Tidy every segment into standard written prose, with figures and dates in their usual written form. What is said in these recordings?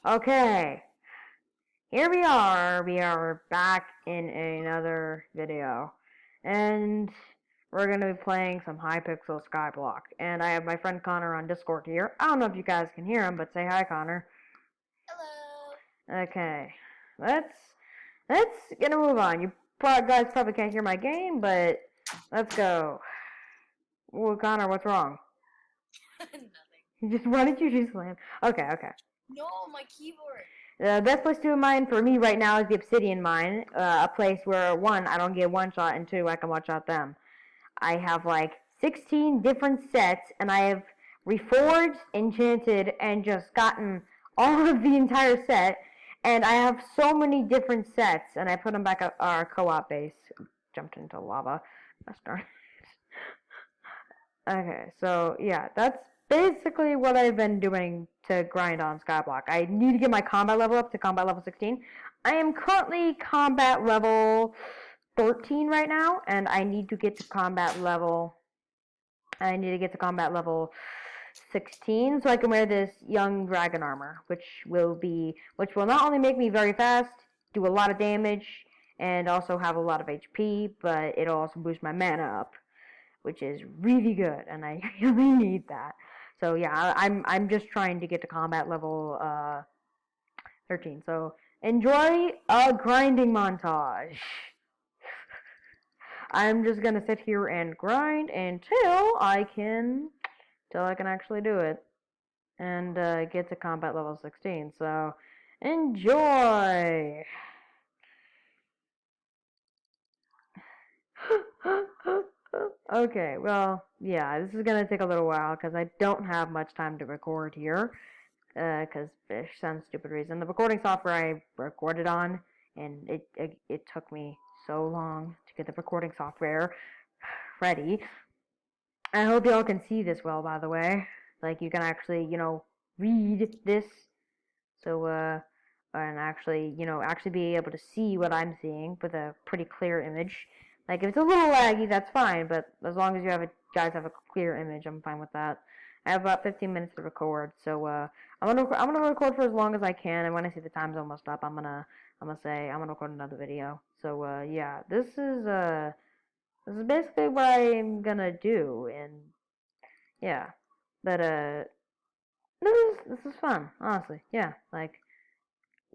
Okay, here we are. We are back in another video, and we're gonna be playing some Hypixel Skyblock. And I have my friend Connor on Discord here. I don't know if you guys can hear him, but say hi, Connor. Hello. Okay, let's gonna move on. You guys probably can't hear my game, but let's go. Well, Connor, what's wrong? Nothing. Why did you just land? Okay, okay. No, my keyboard. The best place to mine for me right now is the Obsidian Mine, a place where, one, I don't get one shot, and two, I can one shot them. I have like 16 different sets, and I have reforged, enchanted, and just gotten all of the entire set, and I have so many different sets, and I put them back at our co-op base. Jumped into lava. That's darn. Okay, so yeah, that's basically what I've been doing to grind on Skyblock. I need to get my combat level up to combat level 16. I am currently combat level 13 right now, and I need to get to combat level 16 so I can wear this young dragon armor, which will not only make me very fast, do a lot of damage, and also have a lot of HP, but it'll also boost my mana up, which is really good, and I really need that. So yeah, I'm just trying to get to combat level 13. So enjoy a grinding montage. I'm just gonna sit here and grind till I can actually do it and get to combat level 16. So enjoy. Okay, well, yeah, this is gonna take a little while because I don't have much time to record here. Because for some stupid reason, the recording software I recorded on, and it took me so long to get the recording software ready. I hope y'all can see this well, by the way. Like you can actually, read this. So and actually, actually be able to see what I'm seeing with a pretty clear image. Like if it's a little laggy, that's fine, but as long as guys have a clear image, I'm fine with that. I have about 15 minutes to record, so I'm gonna record for as long as I can, and when I see the time's almost up, I'm gonna say I'm gonna record another video. So yeah, this is basically what I'm gonna do, and yeah, but this is fun, honestly. Yeah, like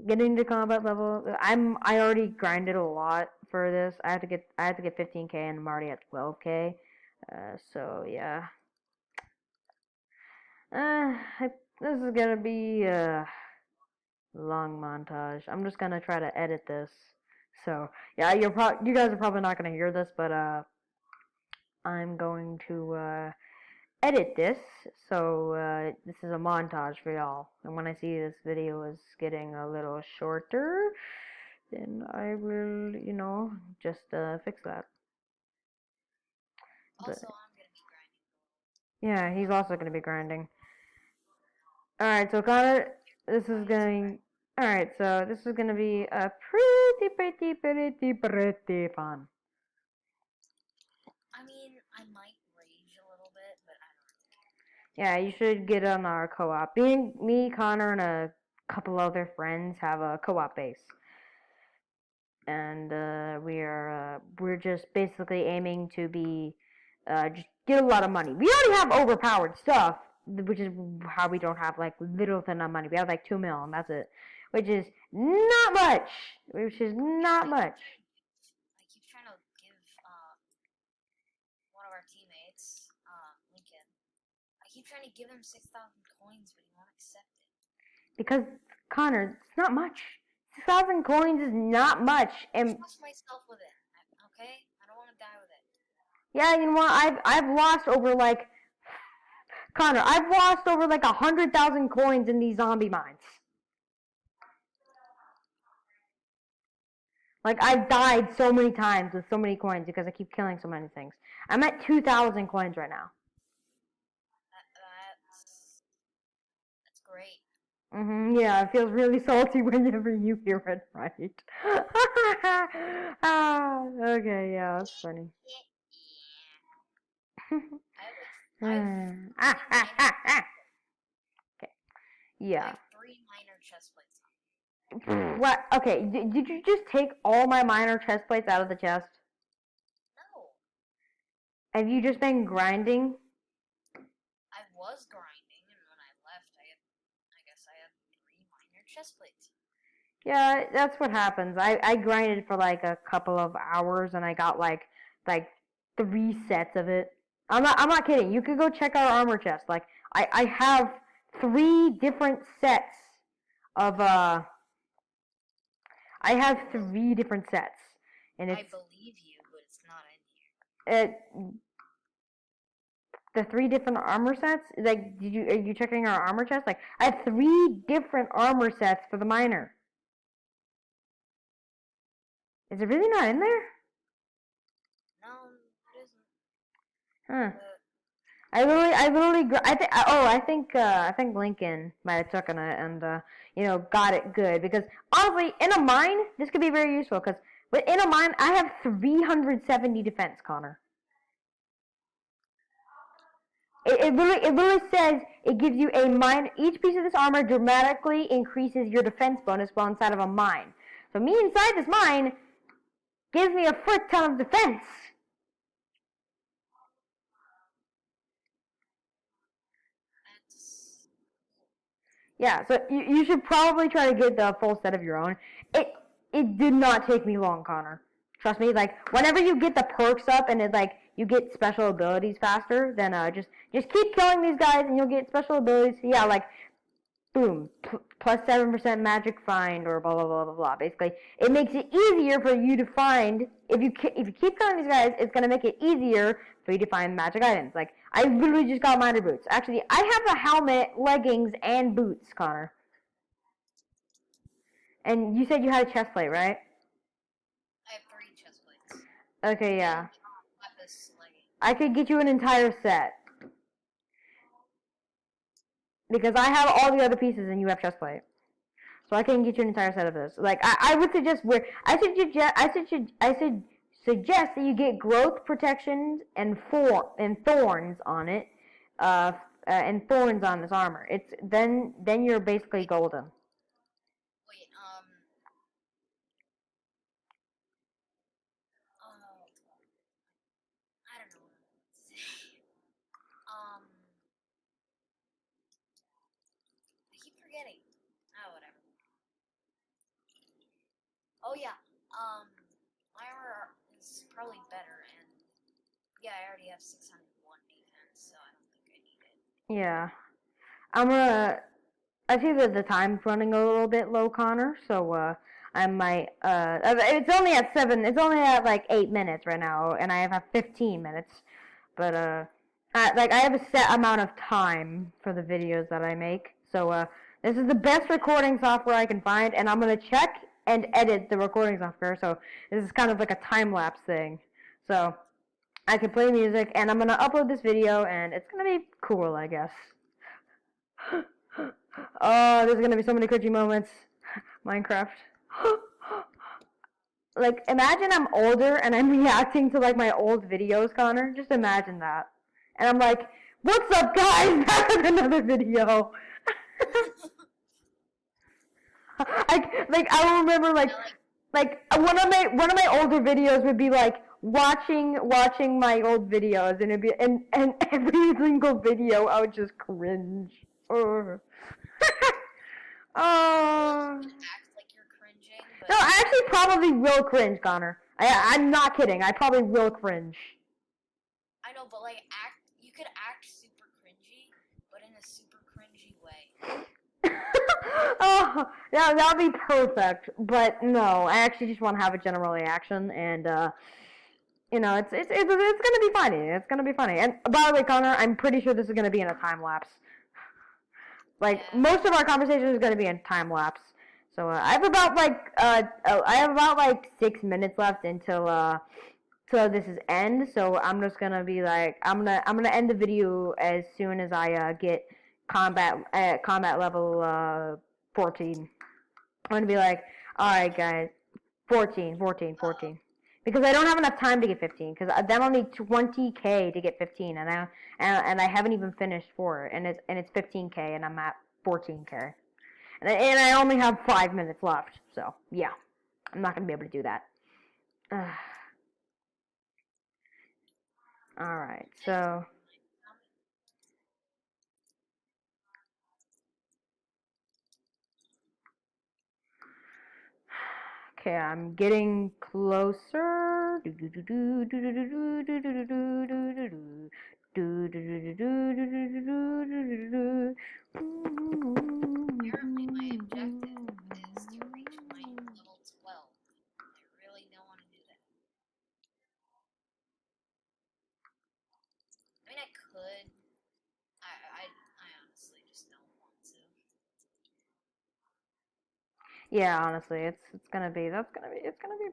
getting to combat level. I already grinded a lot for this. I have to get 15k and I'm already at 12k. So yeah. This is gonna be a long montage. I'm just gonna try to edit this. So yeah, you guys are probably not gonna hear this, but I'm going to edit this. So this is a montage for y'all. And when I see this video is getting a little shorter, then I will, just fix that. But Also, I'm gonna be grinding. yeah, he's also going to be grinding. Alright, so Connor, this is going. Alright, so this is going to be a pretty fun. I mean, I might rage a little bit, but I don't really care. Yeah, you should get on our co-op. Me, Connor, and a couple other friends have a co-op base. And we're just basically aiming to be just get a lot of money. We already have overpowered stuff, which is how we don't have like little to none money. We have like 2 mil, and that's it, which is not much. Which is not much. I keep trying to give one of our teammates, Lincoln. I keep trying to give him 6,000 coins, but he won't accept it. Because Connor, it's not much. 6,000 coins is not much, and I trust myself with it. Okay, I don't want to die with it. yeah, you know what? I've lost over like Connor. I've lost over like 100,000 coins in these zombie mines. Like, I've died so many times with so many coins because I keep killing so many things. I'm at 2,000 coins right now. That's great. Yeah, it feels really salty whenever you hear it right. Okay, yeah, that's funny. I have Okay, yeah. I have 3 minor chest plates. What? Okay, did you just take all my minor chest plates out of the chest? No, Have you just been grinding? I was grinding, and when I left, I guess I had 3 minor chest plates. Yeah, that's what happens. I grinded for like a couple of hours and I got like 3 sets of it. I'm not kidding. You could go check our armor chest. Like I have 3 different sets of I have 3 different sets. And I it's believe you, but it's not in here. it the 3 different armor sets. Like are you checking our armor chest? Like I have 3 different armor sets for the miner. Is it really not in there? No, it isn't. Huh. But I think Lincoln might have taken it and got it good because honestly, in a mine, this could be very useful because in a mine, I have 370 defense, Connor. It literally says it gives you a mine. Each piece of this armor dramatically increases your defense bonus while inside of a mine. So me inside this mine gives me a frick ton of defense. that's Yeah, so you should probably try to get the full set of your own. It did not take me long, Connor. Trust me. Like whenever you get the perks up and it like you get special abilities faster, then just keep killing these guys and you'll get special abilities. Yeah, like boom, plus 7% magic find or blah blah blah blah blah. Basically, it makes it easier for you to find if you keep killing these guys, it's gonna make it easier for you to find magic items. Like I literally just got miner boots. Actually, I have a helmet, leggings, and boots, Connor. And you said you had a chest plate, right? I have 3 chest plates. Okay, yeah. And lapis leggings. I could get you an entire set. Because I have all the other pieces and you have chest plate. So I can get you an entire set of this. Like I would suggest suggest that you get growth protections and thorns on it, and thorns on this armor. It's then you're basically golden. Wait, I don't know what to say. I keep forgetting. Oh, whatever. Oh yeah, my armor is probably better, and yeah, I already have 601 defense, so I don't think I need it. Yeah, I see that the time's running a little bit low, Connor. So I might it's only at 7. It's only at like 8 minutes right now, and I have 15 minutes. But I have a set amount of time for the videos that I make. So this is the best recording software I can find, and I'm gonna check and edit the recording software. So this is kind of like a time lapse thing. So I can play music, and I'm gonna upload this video, and it's gonna be cool, I guess. Oh, there's gonna be so many cringy moments. Minecraft. Like, imagine I'm older and I'm reacting to like my old videos, Connor. Just imagine that. And I'm like, "What's up, guys? Back with another video." I remember like one of my older videos would be like watching my old videos, and it'd be and every single video I would just cringe. Oh. Oh. Act like you're cringing, but No, I actually probably will cringe, Connor. I'm not kidding. I probably will cringe. I know, but like you could act super cringy, but in a super cringy way. Oh, yeah, that'd be perfect. But no, I actually just want to have a general reaction, and it's gonna be funny. It's gonna be funny. And by the way, Connor, I'm pretty sure this is gonna be in a time lapse. Like most of our conversation is gonna be in time lapse. So I have about like 6 minutes left until this is end. So I'm just gonna be like I'm gonna end the video as soon as I get combat level 14. I'm gonna be like, alright guys, 14. Because I don't have enough time to get 15. Because then I'll need 20k to get 15, and I haven't even finished 4, and it's 15k, and I'm at 14k. And I only have 5 minutes left, so yeah, I'm not gonna be able to do that. All right, so. Okay, I'm getting closer. Apparently, my objective is to reach my level 12. I really don't want to do that. I mean, I could. I honestly just don't want to. Yeah, honestly, it's gonna be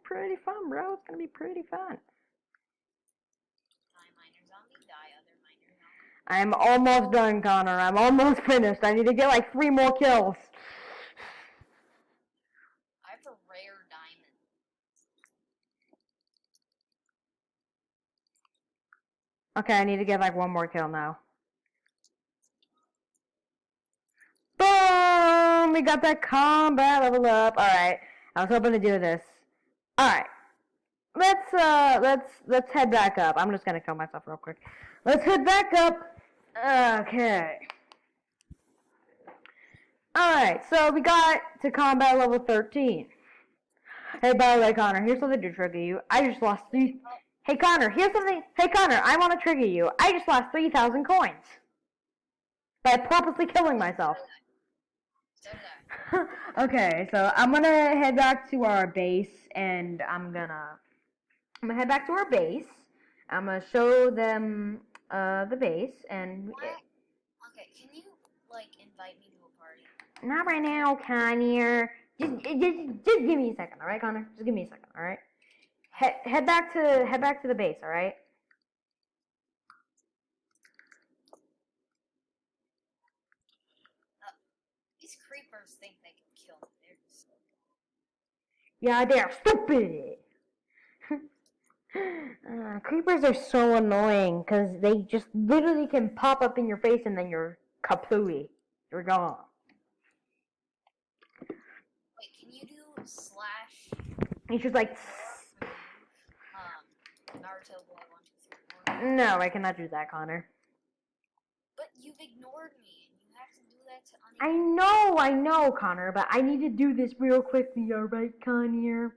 pretty fun, bro. It's gonna be pretty fun. Die miner zombie, die other miner zombie. I'm almost done, Connor. I'm almost finished. I need to get like 3 more kills. I have a rare diamond. Okay, I need to get like 1 more kill now. Boom! We got that combat level up. Alright. I was hoping to do this. Alright. Let's head back up. I'm just gonna kill myself real quick. Let's head back up. Okay. Alright, so we got to combat level 13. Hey, by the way, Connor, here's something to trigger you. I just lost 3. Hey, Connor, here's something. Hey, Connor, I want to trigger you. I just lost 3,000 coins by purposely killing myself. So did I. Okay, so I'm gonna head back to our base, and I'm gonna head back to our base. I'm gonna show them the base, and What? Okay, can you like invite me to a party? not right now, Connor. Just give me a second, all right, Connor? Just give me a second, all right? Head back to the base, all right? These creepers think they can kill me. They're just so Yeah, they're stupid. Creepers are so annoying because they just literally can pop up in your face and then you're kaplooey. You're gone. Wait, can you do slash It's just like. Naruto Boy 1, 2, 3, 4? No, I cannot do that, Connor. But you've ignored me, and you have to do that to I know, Connor, but I need to do this real quickly, alright, Connor?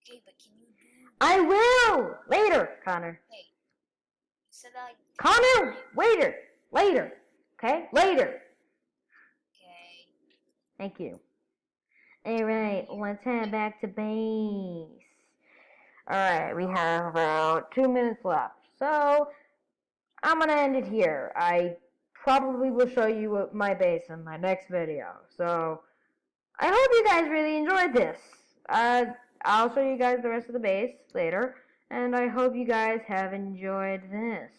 Okay, but can you do... I will! Later, Connor. Hey, you said that... Connor! Later! Later! Okay? Later! Okay. Thank you. Alright, let's head back to base. Alright, we have about 2 minutes left. So, I'm gonna end it here. I probably will show you my base in my next video. So, I hope you guys really enjoyed this. I'll show you guys the rest of the base later. And I hope you guys have enjoyed this.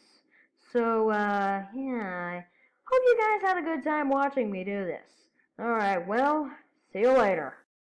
So, yeah, I hope you guys had a good time watching me do this. Alright, well, see you later.